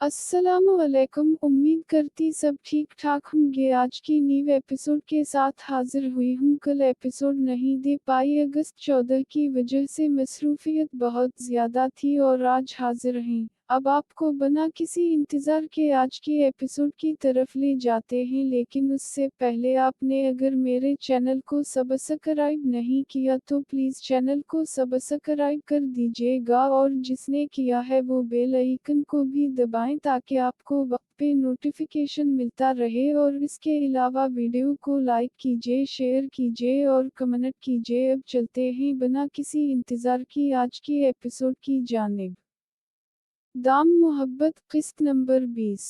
अस्सलामुअलैकुम। उम्मीद करती सब ठीक ठाक होंगे। आज की न्यू एपिसोड के साथ हाजिर हुई हूँ। कल एपिसोड नहीं दे पाई, अगस्त 14 की वजह से मसरूफियत बहुत ज़्यादा थी और आज हाजिर हैं। अब आपको बिना किसी इंतज़ार के आज की एपिसोड की तरफ ले जाते हैं, लेकिन उससे पहले आपने अगर मेरे चैनल को सब्सक्राइब नहीं किया तो प्लीज़ चैनल को सब्सक्राइब कर दीजिएगा और जिसने किया है वो बेल आइकन को भी दबाएं ताकि आपको वक्त पे नोटिफिकेशन मिलता रहे। और इसके अलावा वीडियो को लाइक कीजिए, शेयर कीजिए और कमेंट कीजिए। अब चलते हैं बिना किसी इंतज़ार की आज की एपिसोड की जानिब। दाम मोहब्बत किस्त नंबर 20।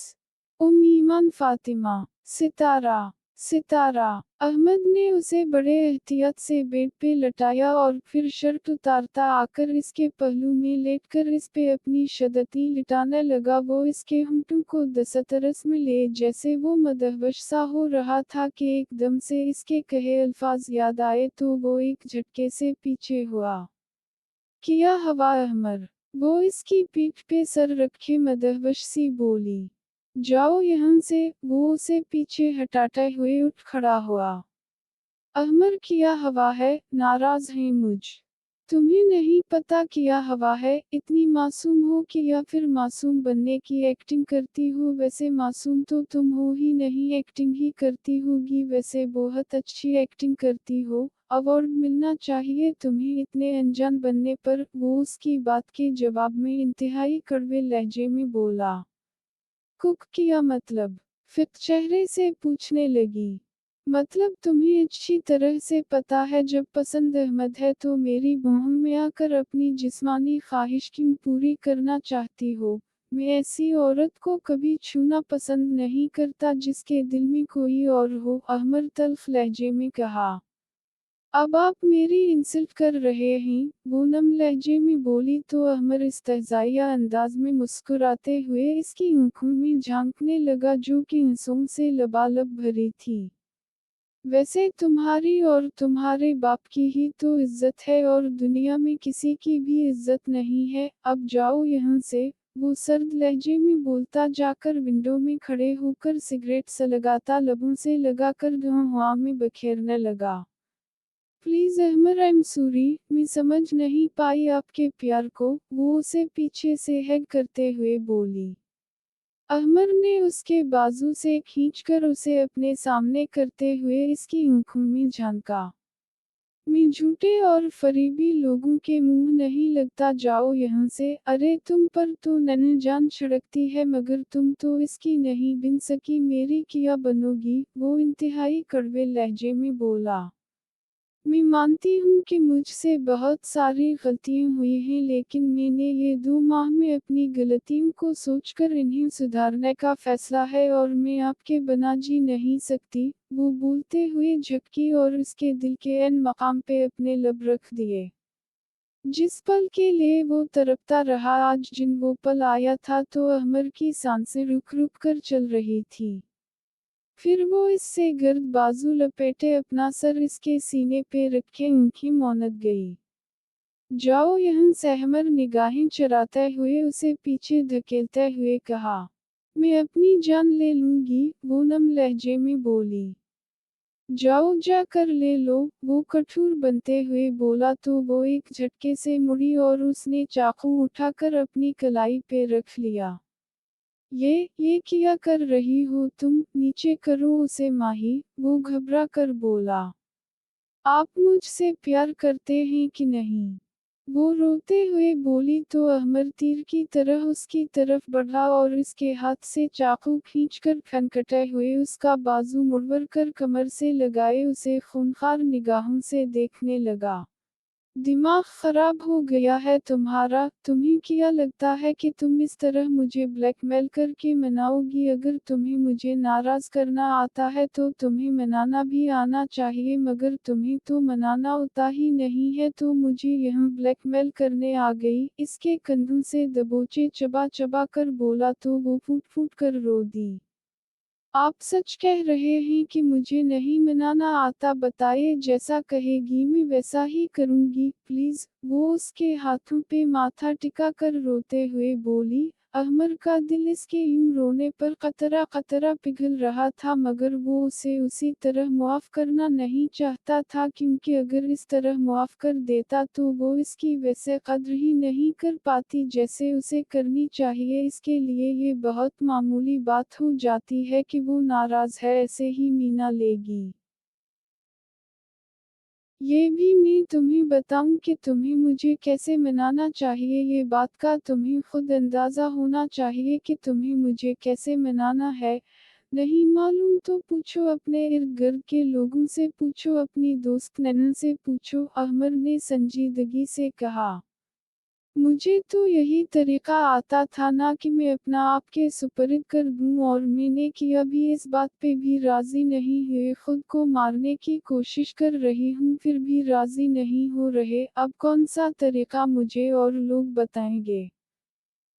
ईमान फातिमा। सितारा अहमद ने उसे बड़े एहतियात से बेड पे लटाया और फिर शर्ट उतारता आकर इसके पहलू में लेटकर इस पे अपनी शदती लिटाने लगा। वो इसके होंठों को दस्तरस में ले जैसे वो मदहवश सा हो रहा था कि एकदम से इसके कहे अल्फाज याद आए तो वो एक झटके से पीछे हुआ। किया हवा अहमर। वो इसकी पीठ पे सर रखे मदहवश सी बोली। जाओ यहाँ से। वो उसे पीछे हटाते हुए उठ खड़ा हुआ। अहमर, किया हवा है, नाराज है मुझ। तुम्हें नहीं पता किया हवा है, इतनी मासूम हो कि या फिर मासूम बनने की एक्टिंग करती हो। वैसे मासूम तो तुम हो ही नहीं, एक्टिंग ही करती होगी। वैसे बहुत अच्छी एक्टिंग करती हो, अवार्ड मिलना चाहिए तुम्हें इतने अनजान बनने पर। वो उसकी बात के जवाब में इंतहाई कड़वे लहजे में बोला। कुक किया मतलब? फिर चेहरे से पूछने लगी। मतलब तुम्हें अच्छी तरह से पता है जब पसंद अहमद है तो मेरी बाहों में आकर अपनी जिस्मानी ख्वाहिश क्यों पूरी करना चाहती हो। मैं ऐसी औरत को कभी छूना पसंद नहीं करता जिसके दिल में कोई और हो, अहमर तल्ख लहजे में कहा। अब आप मेरी इंसल्ट कर रहे हैं, वो नम लहजे में बोली तो अहमर इस्तहज़ाइया अंदाज में मुस्कुराते हुए इसकी आंखों में झांकने लगा जो कि आंसुओं से लबालब भरी थी। वैसे तुम्हारी और तुम्हारे बाप की ही तो इज्जत है और दुनिया में किसी की भी इज्जत नहीं है। अब जाओ यहाँ से। वो सर्द लहजे में बोलता जाकर विंडो में खड़े होकर सिगरेट सलगाता लबों से लगाकर धुआं में बखेरने लगा। Please Ahmar, I am sorry, मैं समझ नहीं पाई आपके प्यार को। वो उसे पीछे से हैग करते हुए बोली। अहमर ने उसके बाजू से खींचकर उसे अपने सामने करते हुए इसकी आंखों में झांका। मैं झूठे और फरेबी लोगों के मुंह नहीं लगता, जाओ यहाँ से। अरे तुम पर तो नन्ही जान छिड़कती है मगर तुम तो इसकी नहीं बिन सकी, मेरी किया बनोगी। वो इंतहाई कड़वे लहजे में बोला। मैं मानती हूँ कि मुझसे बहुत सारी गलतियाँ हुई हैं, लेकिन मैंने ये 2 माह में अपनी गलतियों को सोचकर इन्हें सुधारने का फैसला है और मैं आपके बिना जी नहीं सकती। वो बोलते हुए झपकी और उसके दिल के एन मकाम पे अपने लब रख दिए। जिस पल के लिए वो तड़पता रहा, आज जिन वो पल आया था तो अहमर की सांसें रुक रुक कर चल रही थी। फिर वो इससे गर्द बाजू लपेटे अपना सर इसके सीने पे रखे उनकी मौनत गई। जाओ यहाँ से, अहमर निगाहें चराते हुए उसे पीछे धकेलते हुए कहा। मैं अपनी जान ले लूंगी, वो नम लहजे में बोली। जाओ जाकर ले लो, वो कठोर बनते हुए बोला तो वो एक झटके से मुड़ी और उसने चाकू उठाकर अपनी कलाई पे रख लिया। ये क्या कर रही हो तुम, नीचे करो उसे माही, वो घबरा कर बोला। आप मुझसे प्यार करते हैं कि नहीं? वो रोते हुए बोली तो अहमर तीर की तरह उसकी तरफ बढ़ा और उसके हाथ से चाकू खींचकर खनखटे हुए उसका बाजू मुड़वर कर कमर से लगाए उसे खूंखार निगाहों से देखने लगा। दिमाग खराब हो गया है तुम्हारा? तुम्हें क्या लगता है कि तुम इस तरह मुझे ब्लैकमेल करके मनाओगी? अगर तुम्हें मुझे नाराज करना आता है तो तुम्हें मनाना भी आना चाहिए, मगर तुम्हें तो मनाना आता ही नहीं है तो मुझे यहाँ ब्लैकमेल करने आ गई। इसके कंधों से दबोचे चबा चबा कर बोला तो वो फूट फूट कर रो दी। आप सच कह रहे हैं कि मुझे नहीं मनाना आता? बताइए, जैसा कहेगी मैं वैसा ही करूंगी, प्लीज। वो उसके हाथों पे माथा टिका कर रोते हुए बोली। अहमर का दिल इसके यूं रोने पर कतरा कतरा पिघल रहा था, मगर वो उसे उसी तरह मुआफ करना नहीं चाहता था, क्योंकि अगर इस तरह मुआफ कर देता तो वो इसकी वैसे कद्र ही नहीं कर पाती जैसे उसे करनी चाहिए। इसके लिए ये बहुत मामूली बात हो जाती है कि वो नाराज है, ऐसे ही मीना लेगी। ये भी मैं तुम्हें बताऊं कि तुम्हें मुझे कैसे मनाना चाहिए, ये बात का तुम्हें खुद अंदाज़ा होना चाहिए कि तुम्हें मुझे कैसे मनाना है। नहीं मालूम तो पूछो अपने इर्द गिर्द के लोगों से, पूछो अपनी दोस्त नैना से पूछो, अहमर ने संजीदगी से कहा। मुझे तो यही तरीका आता था ना कि मैं अपना आप के सुपर्द कर दूं, और मैंने किया भी। इस बात पे भी राजी नहीं हुए, खुद को मारने की कोशिश कर रही हूँ फिर भी राजी नहीं हो रहे। अब कौन सा तरीका मुझे और लोग बताएंगे?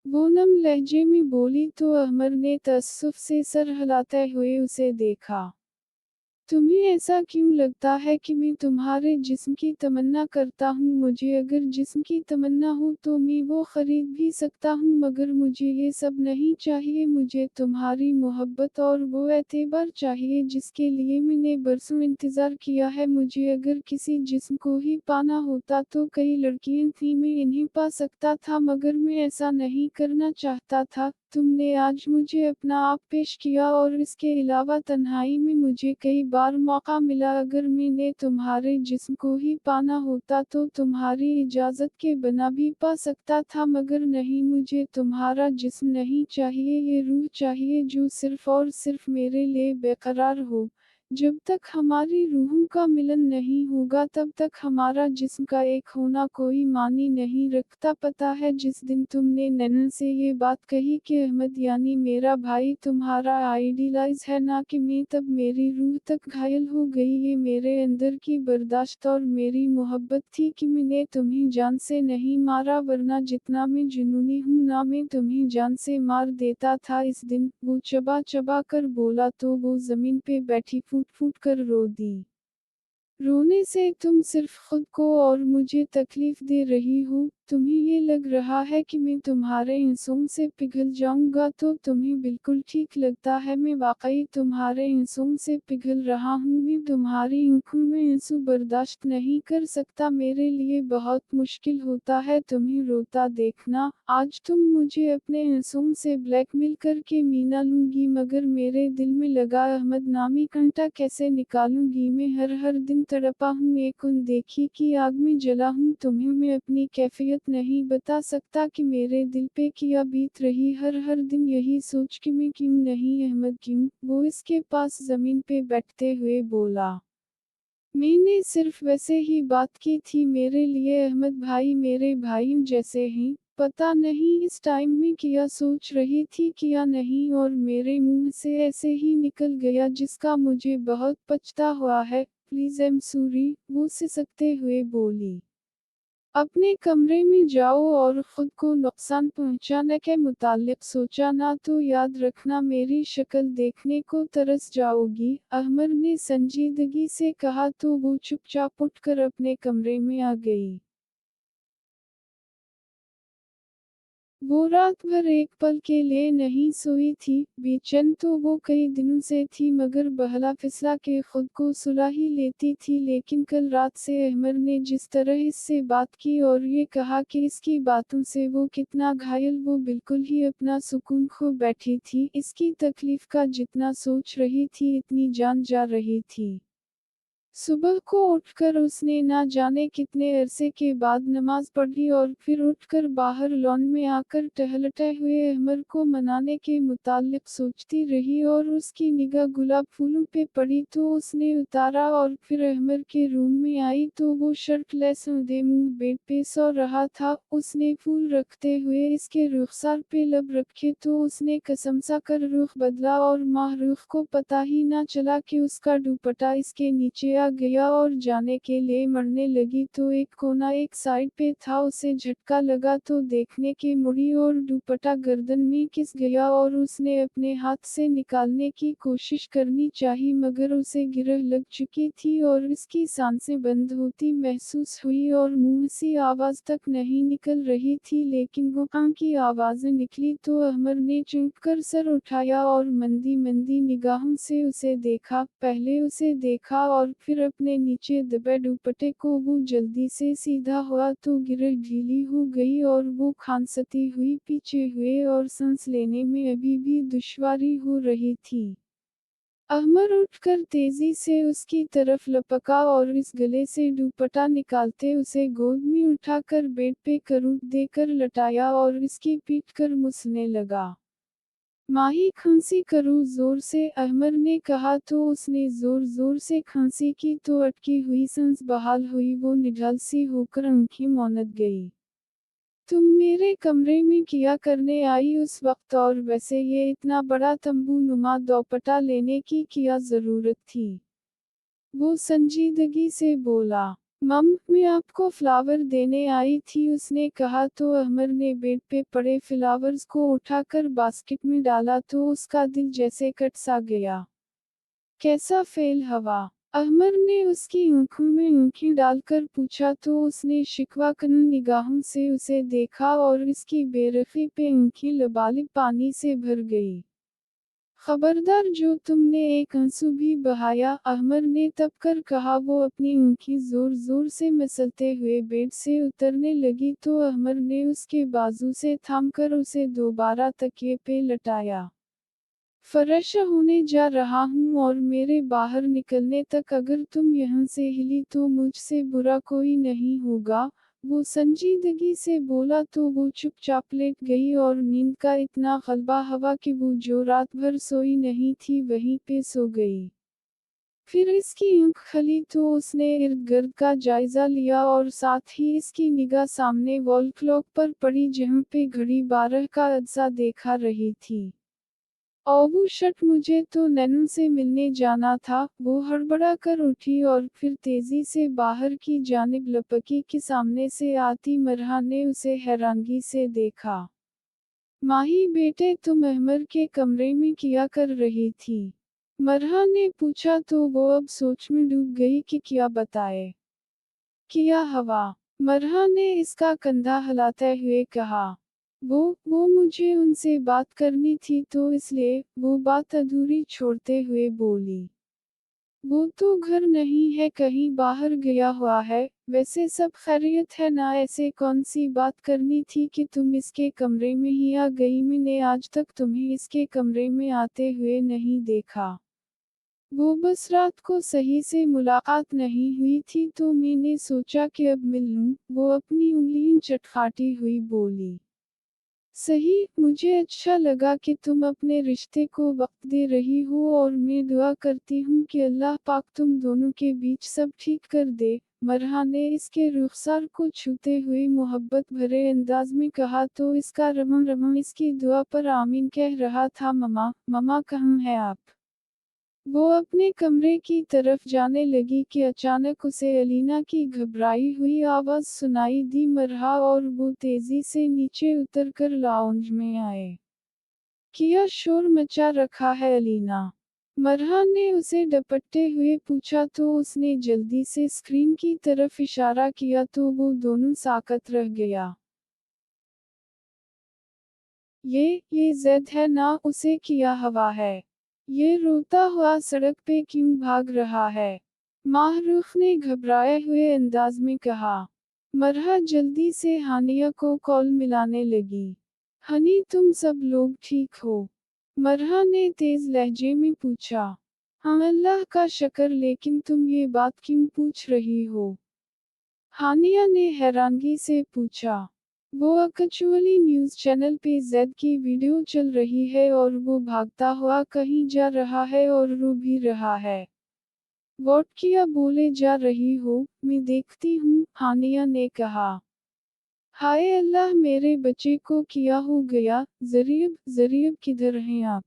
वो नम लहजे में बोली तो अहमर ने तअस्सुफ से सर हिलाते हुए उसे देखा। तुम्हें ऐसा क्यों लगता है कि मैं तुम्हारे जिस्म की तमन्ना करता हूँ? मुझे अगर जिस्म की तमन्ना हो तो मैं वो खरीद भी सकता हूँ, मगर मुझे ये सब नहीं चाहिए। मुझे तुम्हारी मोहब्बत और वो एतबार चाहिए जिसके लिए मैंने बरसों इंतज़ार किया है। मुझे अगर किसी जिस्म को ही पाना होता तो कई लड़कियां थी, मैं इन्हें पा सकता था, मगर मैं ऐसा नहीं करना चाहता था। तुमने आज मुझे अपना आप पेश किया, और इसके अलावा तन्हाई में मुझे कई बार मौका मिला। अगर मैंने तुम्हारे जिस्म को ही पाना होता तो तुम्हारी इजाज़त के बिना भी पा सकता था, मगर नहीं, मुझे तुम्हारा जिस्म नहीं चाहिए, ये रूह चाहिए जो सिर्फ और सिर्फ मेरे लिए बेकरार हो। जब तक हमारी रूहों का मिलन नहीं होगा तब तक हमारा जिस्म का एक होना कोई मानी नहीं रखता। पता है, जिस दिन तुमने नैना से ये बात कही कि अहमद यानी मेरा भाई तुम्हारा आइडियलाइज है ना, कि मैं तब मेरी रूह तक घायल हो गई। ये मेरे अंदर की बर्दाश्त और मेरी मोहब्बत थी कि मैंने तुम्हें जान से नहीं मारा, वरना जितना मैं जुनूनी हूँ ना, मैं तुम्हें जान से मार देता था। इस दिन वो चबा चबा कर बोला तो वो जमीन पे बैठी फूट फूट कर रो दी। रोने से तुम सिर्फ खुद को और मुझे तकलीफ दे रही हो। तुम्हें ये लग रहा है कि मैं तुम्हारे आंसुओं से पिघल जाऊंगा, तो तुम्हें बिल्कुल ठीक लगता है। मैं वाकई तुम्हारे आंसुओं से पिघल रहा हूँ। मैं तुम्हारी आंखों में आंसू बर्दाश्त नहीं कर सकता। मेरे लिए बहुत मुश्किल होता है तुम्हें रोता देखना। आज तुम मुझे अपने आंसुओं से ब्लैकमेल करके मीना लूंगी, मगर मेरे दिल में लगा अहमद नामी कांटा कैसे निकालूंगी? मैं हर हर दिन तड़पा हूँ, एक उन देखी की आग में जला हूँ। तुम्हें मैं अपनी कैफियत नहीं बता सकता कि मेरे दिल पे क्या बीत रही हर हर दिन, यही सोच कि मैं क्यों नहीं अहमद क्यों। वो इसके पास जमीन पे बैठते हुए बोला। मैंने सिर्फ वैसे ही बात की थी, मेरे लिए अहमद भाई मेरे भाइयों जैसे हैं। पता नहीं इस टाइम में क्या सोच रही थी क्या नहीं, और मेरे मुंह से ऐसे ही निकल गया जिसका मुझे बहुत पछता हुआ है। प्लीज एम सॉरी, वो सिसकते हुए बोली। अपने कमरे में जाओ और खुद को नुकसान पहुंचाने के मुतालिक सोचा ना तो याद रखना मेरी शक्ल देखने को तरस जाओगी। अहमर ने संजीदगी से कहा तो वो चुपचाप उठकर अपने कमरे में आ गई। वो रात भर एक पल के लिए नहीं सोई थी। बेचैन तो वो कई दिनों से थी, मगर बहला फिसला के खुद को सुला ही लेती थी। लेकिन कल रात से अहमर ने जिस तरह इससे बात की और ये कहा कि इसकी बातों से वो कितना घायल, वो बिल्कुल ही अपना सुकून खो बैठी थी। इसकी तकलीफ का जितना सोच रही थी इतनी जान जा रही थी। सुबह को उठकर उसने ना जाने कितने अरसे के बाद नमाज पढ़ी, और फिर उठकर बाहर लॉन में आकर टहलते हुए अहमर को मनाने के मुताल्लिक सोचती रही, और उसकी निगाह गुलाब फूलों पे पड़ी तो उसने उतारा। और फिर अहमर के रूम में आई तो वो शर्टलेस औंधे मुंह बेड पे सो रहा था। उसने फूल रखते हुए इसके रुखसार पे लब रखे तो उसने कसमसा कर रुख बदला, और माहरूख को पता ही ना चला कि उसका दुपट्टा इसके नीचे उठाया गया और जाने के लिए मरने लगी तो एक कोना एक साइड पे था, उसे झटका लगा तो देखने के मुड़ी और दुपट्टा गर्दन में किस गया और उसने अपने हाथ से निकालने की कोशिश करनी चाही मगर उसे गिरह लग चुकी थी और इसकी सांसें बंद होती महसूस हुई और मुंह से आवाज तक नहीं निकल रही थी, लेकिन वो की आवाजें निकली तो अहमर ने चुप कर सर उठाया और मंदी मंदी निगाहों से उसे देखा, पहले उसे देखा और फिर अपने नीचे दबे दुपट्टे को। वो जल्दी से सीधा हुआ तो गिरह ढीली हो गई और वो खांसती हुई पीछे हुए और सांस लेने में अभी भी दुश्वारी हो रही थी। अहमर उठकर तेजी से उसकी तरफ लपका और इस गले से दुपट्टा निकालते उसे गोद में उठाकर बेड पे करूट देकर लटाया और इसकी पीट कर मुसने लगा। माही खांसी करूँ जोर से, अहमर ने कहा तो उसने जोर जोर से खांसी की तो अटकी हुई सांस बहाल हुई। वो निढाल सी होकर आंखें मौनत गई। तुम मेरे कमरे में क्या करने आई उस वक्त, और वैसे ये इतना बड़ा तंबू नुमा दोपट्टा लेने की क्या जरूरत थी? वो संजीदगी से बोला। मम, मैं आपको फ्लावर देने आई थी उसने कहा तो अहमर ने बेड पे पड़े फ्लावर्स को उठाकर बास्केट में डाला तो उसका दिल जैसे कट सा गया। कैसा फेल हवा? अहमर ने उसकी आंखों में आंखें डालकर पूछा तो उसने शिकवाकन निगाहों से उसे देखा और इसकी बेरखी पे आंखें लबालिब पानी से भर गई। खबरदार, जो तुमने एक आंसू भी बहाया, अहमर ने तब कर कहा। वो अपनी आंखें जोर जोर से मसलते हुए बेड से उतरने लगी तो अहमर ने उसके बाजू से थामकर उसे दोबारा तकिए पे लटाया। फरेश होने जा रहा हूँ और मेरे बाहर निकलने तक अगर तुम यहाँ से हिली तो मुझसे बुरा कोई नहीं होगा, वो संजीदगी से बोला तो वो चुपचाप लेट गई और नींद का इतना गलबा हवा कि वो जो रात भर सोई नहीं थी वहीं पे सो गई। फिर इसकी आंख खली तो उसने इर्द गिर्द का जायजा लिया और साथ ही इसकी निगाह सामने वॉल क्लॉक पर पड़ी जहाँ पे घड़ी 12 का अज्जा देखा रही थी। ओह शट, मुझे तो नैनू से मिलने जाना था। वो हड़बड़ा कर उठी और फिर तेजी से बाहर की जानिब लपकी कि सामने से आती मरहा ने उसे हैरानगी से देखा। माही बेटे, तुम अहमर के कमरे में क्या कर रही थी? मरहा ने पूछा तो वो अब सोच में डूब गई कि क्या बताए। क्या हवा? मरहा ने इसका कंधा हिलाते हुए कहा। वो मुझे उनसे बात करनी थी तो इसलिए, वो बात अधूरी छोड़ते हुए बोली। वो तो घर नहीं है, कहीं बाहर गया हुआ है। वैसे सब खैरियत है ना? ऐसे कौन सी बात करनी थी कि तुम इसके कमरे में ही आ गई? मैंने आज तक तुम्हें इसके कमरे में आते हुए नहीं देखा। वो बस रात को सही से मुलाकात नहीं हुई थी तो मैंने सोचा कि अब मिल लूं। वो अपनी उंगलियां चटखाती हुई बोली। सही, मुझे अच्छा लगा कि तुम अपने रिश्ते को वक्त दे रही हो और मैं दुआ करती हूँ कि अल्लाह पाक तुम दोनों के बीच सब ठीक कर दे। मरहा ने इसके रुखसार को छूते हुए मोहब्बत भरे अंदाज में कहा तो इसका रमम रमम इसकी दुआ पर आमीन कह रहा था। ममा, ममा कहाँ हैं आप? वो अपने कमरे की तरफ जाने लगी कि अचानक उसे अलीना की घबराई हुई आवाज सुनाई दी। मरहा और वो तेजी से नीचे उतरकर लाउंज में आए। क्या शोर मचा रखा है अलीना? मरहा ने उसे डपटते हुए पूछा तो उसने जल्दी से स्क्रीन की तरफ इशारा किया तो वो दोनों साकत रह गया। ये ज़ैद है ना? उसे क्या हवा है? ये रोता हुआ सड़क पे क्यों भाग रहा है? माहरूफ ने घबराए हुए अंदाज में कहा। मरहा जल्दी से हानिया को कॉल मिलाने लगी। हनी, तुम सब लोग ठीक हो? मरहा ने तेज लहजे में पूछा। हाँ अल्लाह का शुक्र, लेकिन तुम ये बात क्यों पूछ रही हो? हानिया ने हैरानगी से पूछा। वो एक्चुअली न्यूज़ चैनल पे ज़ैद की वीडियो चल रही है और वो भागता हुआ कहीं जा रहा है और रो भी रहा है। वॉट क्या बोले जा रही हो? मैं देखती हूँ, हानिया ने कहा। हाय अल्लाह, मेरे बच्चे को क्या हो गया? ज़रीब किधर हैं आप?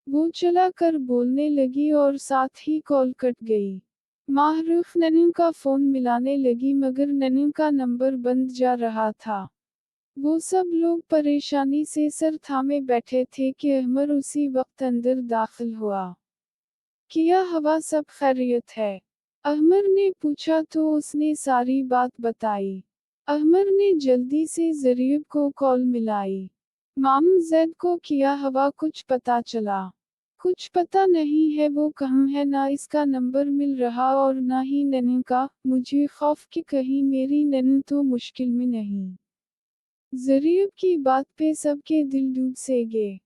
वो चला कर बोलने लगी और साथ ही कॉल कट गई। माहरूफ नन्नू का फोन मिलाने लगी मगर नन्नू का नंबर बंद जा रहा था। वो सब लोग परेशानी से सर थामे बैठे थे कि अहमर उसी वक्त अंदर दाखिल हुआ। किया हवा सब खैरियत है? अहमर ने पूछा तो उसने सारी बात बताई। अहमर ने जल्दी से जरीब को कॉल मिलाई। मामू जैद को किया हवा कुछ पता चला? कुछ पता नहीं है, वो कहाँ है, ना इसका नंबर मिल रहा और ना ही नन्नू का। मुझे खौफ कि कहीं मेरी नन्नू तो मुश्किल में नहीं। जरीब की बात पे सबके दिल डूब से गए।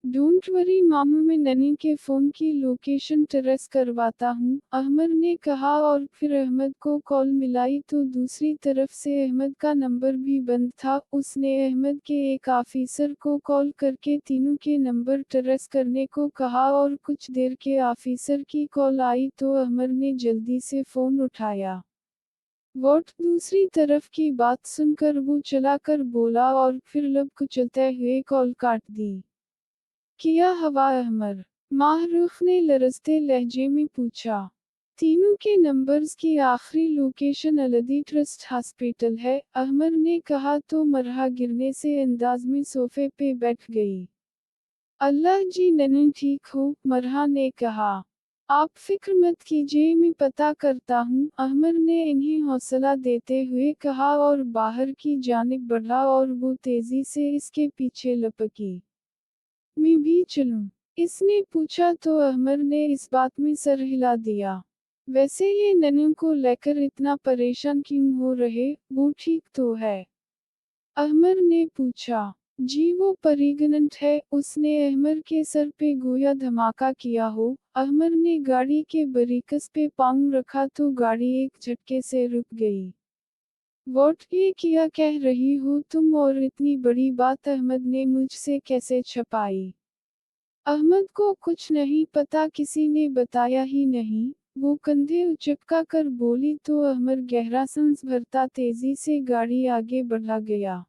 डोंट वरी मामू, मैं नन्नू के फ़ोन की लोकेशन ट्रेस करवाता हूँ, अहमद ने कहा और फिर अहमद को कॉल मिलाई तो दूसरी तरफ से अहमद का नंबर भी बंद था। उसने अहमद के एक ऑफिसर को कॉल करके तीनों के नंबर ट्रेस करने को कहा और कुछ देर के ऑफिसर की कॉल आई तो अहमद ने जल्दी से फ़ोन उठाया। वॉट? दूसरी तरफ की बात सुनकर वो चला कर बोला और फिर लब कुचलते हुए कॉल काट दी। किया हवा अहमर? माहरूफ ने लरजते लहजे में पूछा। तीनों के नंबर्स की आखिरी लोकेशन अलदी ट्रस्ट हॉस्पिटल है, अहमर ने कहा तो मरहा गिरने से अंदाज में सोफे पे बैठ गई। अल्लाह जी नन्नू ठीक हो, मरहा ने कहा। आप फिक्र मत कीजिए, मैं पता करता हूँ, अहमद ने इन्हें हौसला देते हुए कहा और बाहर की जानिब बढ़ा और वो तेजी से इसके पीछे लपकी। मैं भी चलूं? इसने पूछा तो अहमद ने इस बात में सर हिला दिया। वैसे ये नन्नू को लेकर इतना परेशान क्यों हो रहे, वो ठीक तो है? अहमद ने पूछा। जी वो प्रेग्नेंट है, उसने अहमद के सर पे गोया धमाका किया हो। अहमद ने गाड़ी के बरीकस पे पाँव रखा तो गाड़ी एक झटके से रुक गई। वॉट? ये क्या कह रही हो तुम, और इतनी बड़ी बात अहमद ने मुझसे कैसे छुपाई? अहमद को कुछ नहीं पता, किसी ने बताया ही नहीं। वो कंधे उचका कर बोली तो अहमद गहरा सांस भरता तेजी से गाड़ी आगे बढ़ा गया।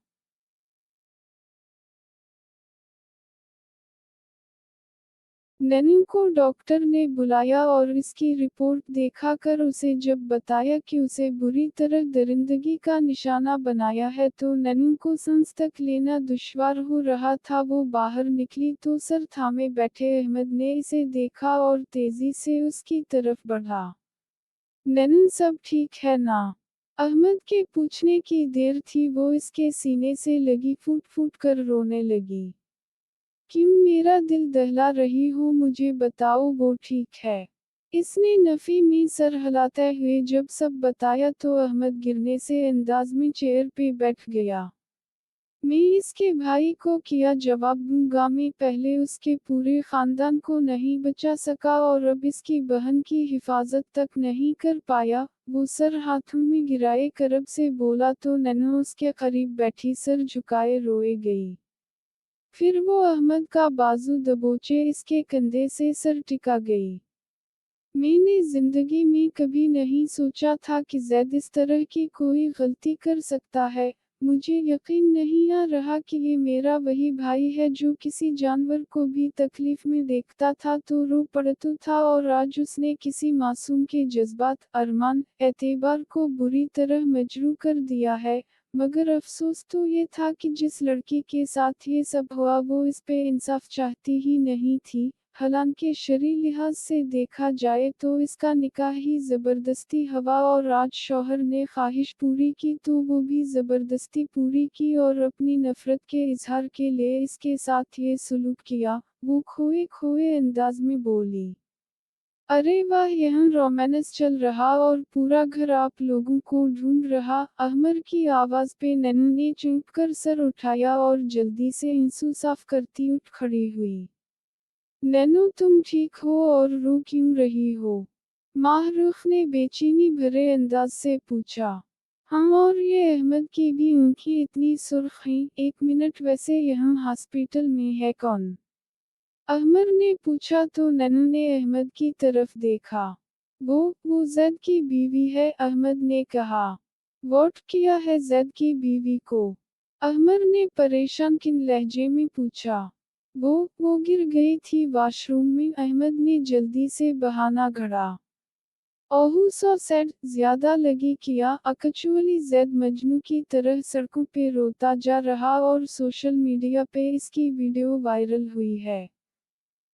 नन्नू को डॉक्टर ने बुलाया और इसकी रिपोर्ट देखा कर उसे जब बताया कि उसे बुरी तरह दरिंदगी का निशाना बनाया है तो नन्नू को सांस तक लेना दुश्वार हो रहा था। वो बाहर निकली तो सर थामे बैठे अहमद ने इसे देखा और तेजी से उसकी तरफ बढ़ा। नन्नू सब ठीक है ना? अहमद के पूछने की देर थी वो इसके सीने से लगी फूट फूट कर रोने लगी। क्यों मेरा दिल दहला रही हो, मुझे बताओ वो ठीक है? इसने नफी में सर हिलाते हुए जब सब बताया तो अहमद गिरने से अंदाज में चेयर पे बैठ गया। मैं इसके भाई को क्या जवाब दूंगा, मैं पहले उसके पूरे खानदान को नहीं बचा सका और अब इसकी बहन की हिफाजत तक नहीं कर पाया। वो सर हाथों में गिराए करब से बोला तो नन्नू उसके करीब बैठी सर झुकाए रोए गई। फिर वो अहमद का बाजू दबोचे इसके कंधे से सर टिका गई। मैंने जिंदगी में कभी नहीं सोचा था कि जैद इस तरह की कोई गलती कर सकता है। मुझे यकीन नहीं आ रहा कि ये मेरा वही भाई है जो किसी जानवर को भी तकलीफ में देखता था तो रो पड़ता था और आज उसने किसी मासूम के जज्बात, अरमान, एतबार को बुरी तरह मजरूह कर दिया है। मगर अफसोस तो ये था कि जिस लड़की के साथ ये सब हुआ वो इस पे इंसाफ चाहती ही नहीं थी। हालांकि शरई लिहाज से देखा जाए तो इसका निकाह ही ज़बरदस्ती हुआ और आज शौहर ने ख्वाहिश पूरी की तो वो भी ज़बरदस्ती पूरी की और अपनी नफरत के इजहार के लिए इसके साथ ये सलूक किया। वो खोए खोए अंदाज में बोली। अरे वाह, यहाँ रोमांस चल रहा और पूरा घर आप लोगों को ढूंढ रहा। अहमद की आवाज़ पे नन्नू ने चौंक कर सर उठाया और जल्दी से आंसू साफ करती उठ खड़ी हुई। नैनो तुम ठीक हो और रो क्यों रही हो? माहरूफ ने बेचैनी भरे अंदाज से पूछा। हाँ, और ये अहमद की भी आंखें इतनी सुर्ख हैं। एक मिनट, वैसे यहाँ हॉस्पिटल में है कौन? अहमद ने पूछा तो नन्नू ने अहमद की तरफ देखा। वो जैद की बीवी है, अहमद ने कहा। वोट किया है जैद की बीवी को? अहमद ने परेशान किन लहजे में पूछा। वो गिर गई थी वॉशरूम में, अहमद ने जल्दी से बहाना गढ़ा। ओहू सो सेड, ज्यादा लगी किया। अकचुअली ज़ैद मजनू की तरह सड़कों पे रोता जा रहा और सोशल मीडिया पे इसकी वीडियो वायरल हुई है।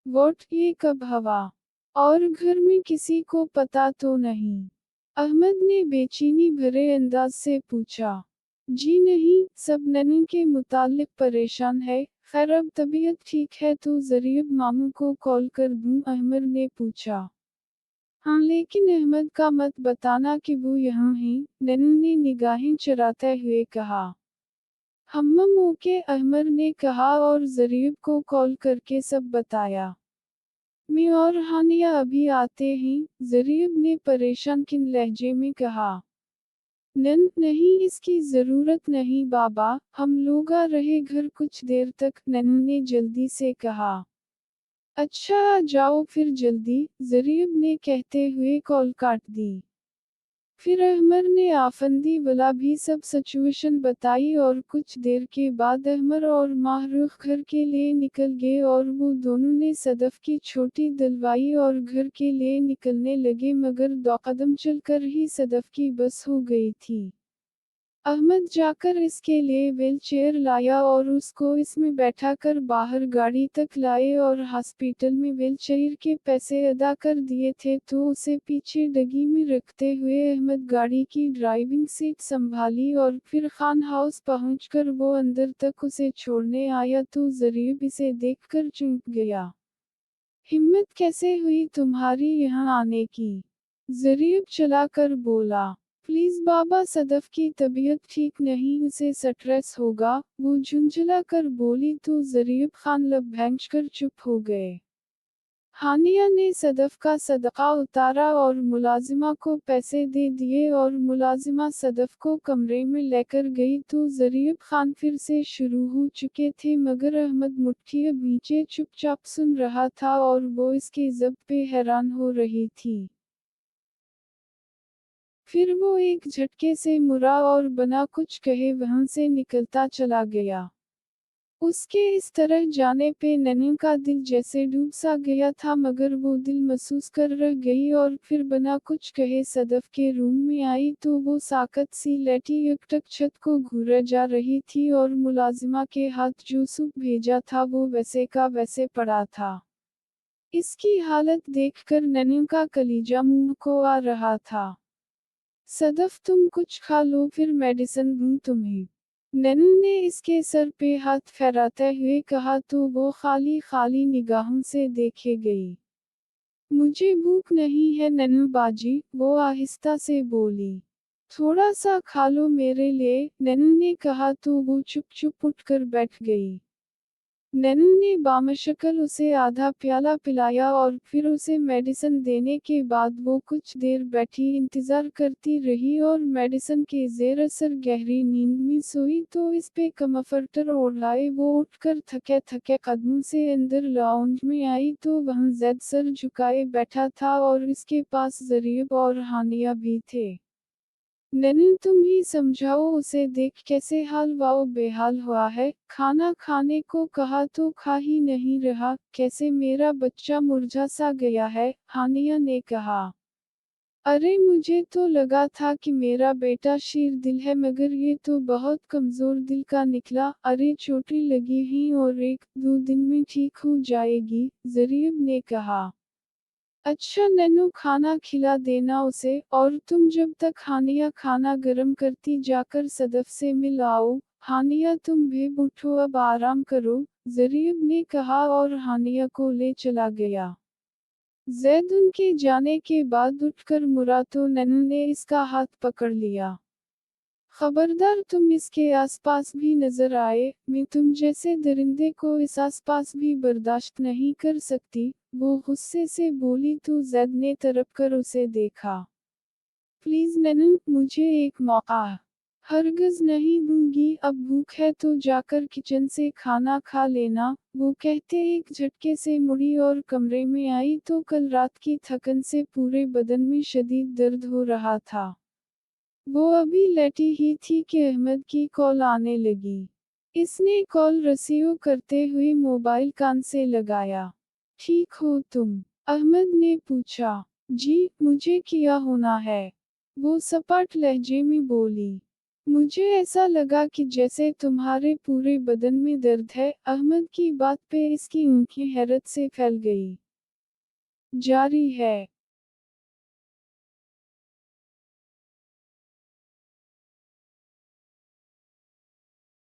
वोट ये कब हवा? और घर में किसी को पता तो नहीं? अहमद ने बेचैनी भरे अंदाज से पूछा। जी नहीं, सब नन्ही के मुताल्लिक परेशान है। खैर अब तबीयत ठीक है तो ज़रीब मामू को कॉल कर दूं? अहमद ने पूछा। हाँ लेकिन अहमद का मत बताना कि वो यहाँ हैं, नन्ही ने निगाहें चुराते हुए कहा। हम्मम ओके, अहमद ने कहा और ज़रीब को कॉल करके सब बताया। मैं और हानिया अभी आते हैं, ज़रीब ने परेशान किन लहजे में कहा। नहीं इसकी ज़रूरत नहीं बाबा, हम लोग आ रहे घर कुछ देर तक, नन्ही ने जल्दी से कहा। अच्छा आ जाओ फिर जल्दी, ज़रीब ने कहते हुए कॉल काट दी। फिर अहमद ने आफंदी वाला भी सब सिचुएशन बताई और कुछ देर के बाद अहमद और माहरूख घर के लिए निकल गए और वो दोनों ने सदफ की छोटी दिलवाई और घर के लिए निकलने लगे मगर 2 कदम चलकर ही सदफ की बस हो गई थी। अहमद जाकर इसके लिए व्हीलचेयर लाया और उसको इसमें बैठाकर बाहर गाड़ी तक लाए और हॉस्पिटल में व्हीलचेयर के पैसे अदा कर दिए थे तो उसे पीछे डगी में रखते हुए अहमद गाड़ी की ड्राइविंग सीट संभाली और फिर खान हाउस पहुंचकर वो अंदर तक उसे छोड़ने आया तो ज़रीब इसे देखकर चौंक गया। हिम्मत कैसे हुई तुम्हारी यहाँ आने की? ज़रीब चलाकर बोला। प्लीज़ बाबा, सदफ की तबीयत ठीक नहीं, उसे स्ट्रेस होगा, वो झुंझला कर बोली तो ज़रीब खान लब भैंचकर चुप हो गए। हानिया ने सदफ का सदका उतारा और मुलाजिमा को पैसे दे दिए और मुलाजिमा सदफ को कमरे में लेकर गई तो ज़रीब खान फिर से शुरू हो चुके थे मगर अहमद मुट्ठी नीचे चुपचाप सुन रहा था और वो इसके ज़ब्त पे हैरान हो रही थी। फिर वो एक झटके से मुड़ा और बिना कुछ कहे वहां से निकलता चला गया। उसके इस तरह जाने पे नन्ही का दिल जैसे डूब सा गया था मगर वो दिल महसूस कर रह गई और फिर बिना कुछ कहे सदफ के रूम में आई तो वो साकत सी लेटी एकटक छत को घूरे जा रही थी और मुलाजिमा के हाथ जो सूप भेजा था वो वैसे का वैसे पड़ा था। इसकी हालत देखकर नन्ही का कलीजा मुंह को आ रहा था। सदफ तुम कुछ खा लो फिर मेडिसिन दूं तुम्हें। नन्ही ने इसके सर पे हाथ फेराते हुए कहा तो वो खाली खाली निगाहों से देखे गई। मुझे भूख नहीं है नन्ही बाजी, वो आहिस्ता से बोली। थोड़ा सा खा लो मेरे लिए, नन्ही ने कहा तो वो चुप चुप उठकर बैठ गई। नन्ही ने बामशक्ल उसे आधा प्याला पिलाया और फिर उसे मेडिसिन देने के बाद वो कुछ देर बैठी इंतजार करती रही और मेडिसिन के जेर असर गहरी नींद में सोई तो इस पे कम्फर्टर ओढ़ाए वो उठकर थके थके कदमों से अंदर लाउंज में आई तो वहाँ ज़ैद सर झुकाए बैठा था और इसके पास ज़रीब और हानिया भी थे। नन्ही तुम ही समझाओ उसे देख कैसे हाल वाओ बेहाल हुआ है, खाना खाने को कहा तो खा ही नहीं रहा, कैसे मेरा बच्चा मुरझा सा गया है, हानिया ने कहा। अरे मुझे तो लगा था कि मेरा बेटा शेर दिल है मगर ये तो बहुत कमज़ोर दिल का निकला, अरे चोटें लगी हैं और 1-2 दिन में ठीक हो जाएगी, ज़रीब ने कहा। अच्छा नन्नू खाना खिला देना उसे, और तुम जब तक हानिया खाना गरम करती जाकर सदफ से मिल आओ। हानिया तुम भी उठो अब आराम करो, ज़रीब ने कहा और हानिया को ले चला गया। ज़ैद उनके जाने के बाद उठकर मुड़ा तो नन्नू ने इसका हाथ पकड़ लिया। खबरदार तुम इसके आसपास भी नजर आए, मैं तुम जैसे दरिंदे को इस आसपास भी बर्दाश्त नहीं कर सकती, वो गुस्से से बोली तो ज़ैद ने तरफ कर उसे देखा। प्लीज नन्नू, मुझे एक मौका। हरगिज़ नहीं दूंगी, अब भूख है तो जाकर किचन से खाना खा लेना, वो कहते एक झटके से मुड़ी और कमरे में आई तो कल रात की थकन से पूरे बदन में शदीद दर्द हो रहा था। वो अभी लेटी ही थी कि अहमद की कॉल आने लगी। इसने कॉल रिसीव करते हुए मोबाइल कान से लगाया। ठीक हो तुम? अहमद ने पूछा। جی مجھے کیا ہونا ہے، وہ سپاٹ لہجے میں بولی۔ مجھے ایسا لگا کہ جیسے تمہارے پورے بدن میں درد ہے۔ احمد کی بات پہ اس کی آنکھیں حیرت سے پھیل گئی۔ جاری ہے۔